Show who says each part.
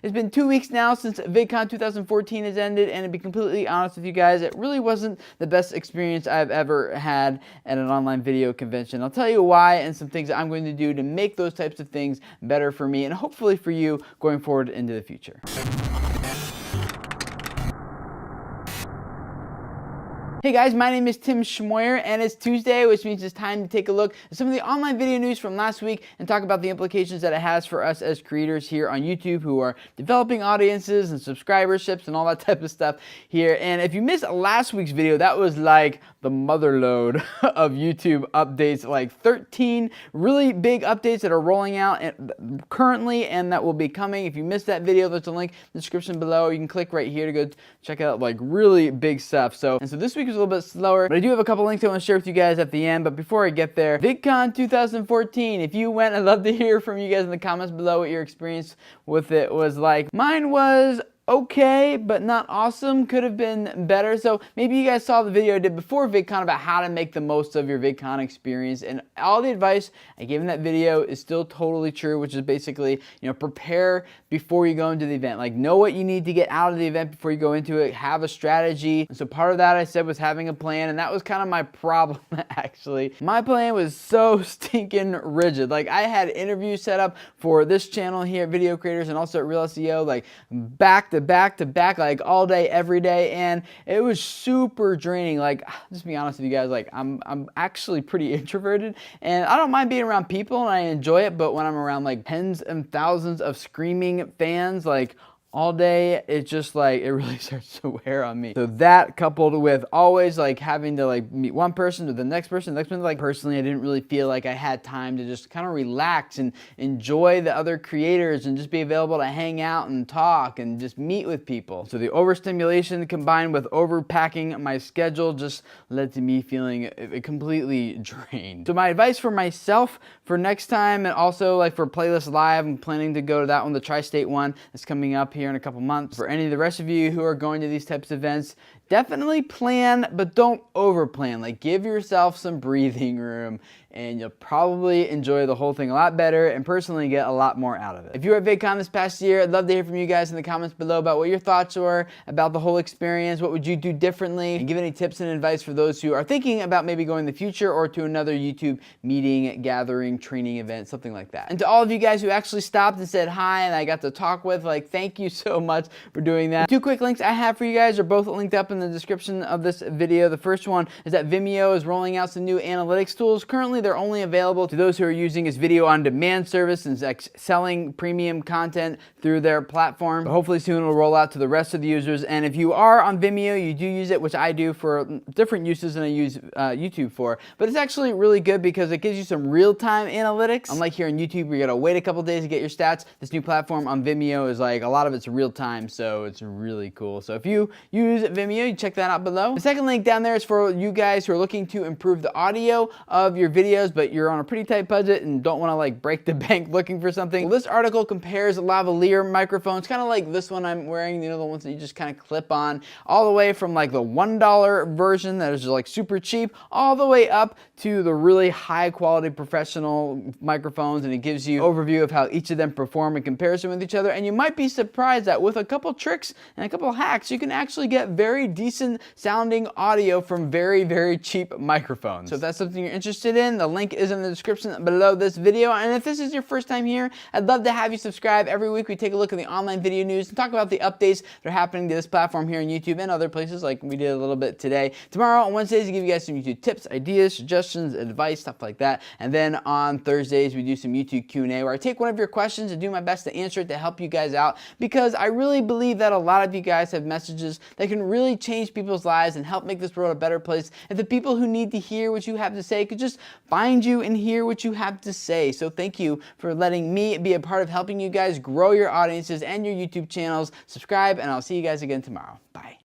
Speaker 1: It's been 2 weeks now since VidCon 2014 has ended, and to be completely honest with you guys, it really wasn't the best experience I've ever had at an online video convention. I'll tell you why and some things that I'm going to do to make those types of things better for me and hopefully for you going forward into the future. Hey guys, my name is Tim Schmoyer, and it's Tuesday, which means it's time to take a look at some of the online video news from last week and talk about the implications that it has for us as creators here on YouTube who are developing audiences and subscriberships and all that type of stuff here. And if you missed last week's video, that was like the mother load of YouTube updates, like 13 really big updates that are rolling out currently and that will be coming. If you missed that video, there's a link in the description below. You can click right here to go check out like really big stuff. So this week was a little bit slower, but I do have a couple links I want to share with you guys at the end. But before I get there, VidCon 2014, if you went, I'd love to hear from you guys in the comments below what your experience with it was like. Mine was okay, but not awesome. Could have been better. So maybe you guys saw the video I did before VidCon about how to make the most of your VidCon experience, and all the advice I gave in that video is still totally true, which is basically, prepare before you go into the event. Like, know what you need to get out of the event before you go into it. Have a strategy. And so part of that I said was having a plan, and that was kind of my problem actually. My plan was so stinking rigid. Like, I had interviews set up for this channel here at Video Creators and also at Real SEO, like back to back, like all day, every day, and it was super draining. Like, just be honest with you guys, like I'm actually pretty introverted, and I don't mind being around people, and I enjoy it, but when I'm around like tens and thousands of screaming fans, like all day, it's just like, it really starts to wear on me. So that coupled with always like having to like meet one person to the next person, like personally, I didn't really feel like I had time to just kind of relax and enjoy the other creators and just be available to hang out and talk and just meet with people. So the overstimulation combined with overpacking my schedule just led to me feeling completely drained. So my advice for myself for next time, and also like for Playlist Live, I'm planning to go to that one, the Tri-State one that's coming up here in a couple months. For any of the rest of you who are going to these types of events, definitely plan, but don't over plan. Like, give yourself some breathing room, and you'll probably enjoy the whole thing a lot better and personally get a lot more out of it. If you were at VidCon this past year, I'd love to hear from you guys in the comments below about what your thoughts were about the whole experience. What would you do differently? And give any tips and advice for those who are thinking about maybe going in the future or to another YouTube meeting, gathering, training event, something like that. And to all of you guys who actually stopped and said hi and I got to talk with, like, thank you so much for doing that. Two quick links I have for you guys are both linked up in the description of this video. The first one is that Vimeo is rolling out some new analytics tools. Currently, they're only available to those who are using its video on demand service and selling premium content through their platform. But hopefully soon it'll roll out to the rest of the users. And if you are on Vimeo, you do use it, which I do for different uses than I use YouTube for. But it's actually really good because it gives you some real-time analytics. Unlike here on YouTube, where you gotta wait a couple days to get your stats, this new platform on Vimeo is like, a lot of it's real-time, so it's really cool. So if you use Vimeo, you check that out below. The second link down there is for you guys who are looking to improve the audio of your videos, but you're on a pretty tight budget and don't want to like break the bank looking for something. Well, this article compares lavalier microphones, kind of like this one I'm wearing, the ones that you just kind of clip on, all the way from like the $1 version that is just like super cheap, all the way up to the really high quality professional microphones, and it gives you an overview of how each of them perform in comparison with each other. And you might be surprised that with a couple tricks and a couple hacks, you can actually get very decent sounding audio from very, very cheap microphones. So if that's something you're interested in, the link is in the description below this video. And if this is your first time here, I'd love to have you subscribe. Every week we take a look at the online video news and talk about the updates that are happening to this platform here on YouTube and other places, like we did a little bit today. Tomorrow on Wednesdays, I give you guys some YouTube tips, ideas, suggestions, advice, stuff like that. And then on Thursdays, we do some YouTube Q&A where I take one of your questions and do my best to answer it to help you guys out, because I really believe that a lot of you guys have messages that can really change people's lives and help make this world a better place. If the people who need to hear what you have to say could just find you and hear what you have to say. So thank you for letting me be a part of helping you guys grow your audiences and your YouTube channels. Subscribe, and I'll see you guys again tomorrow. Bye.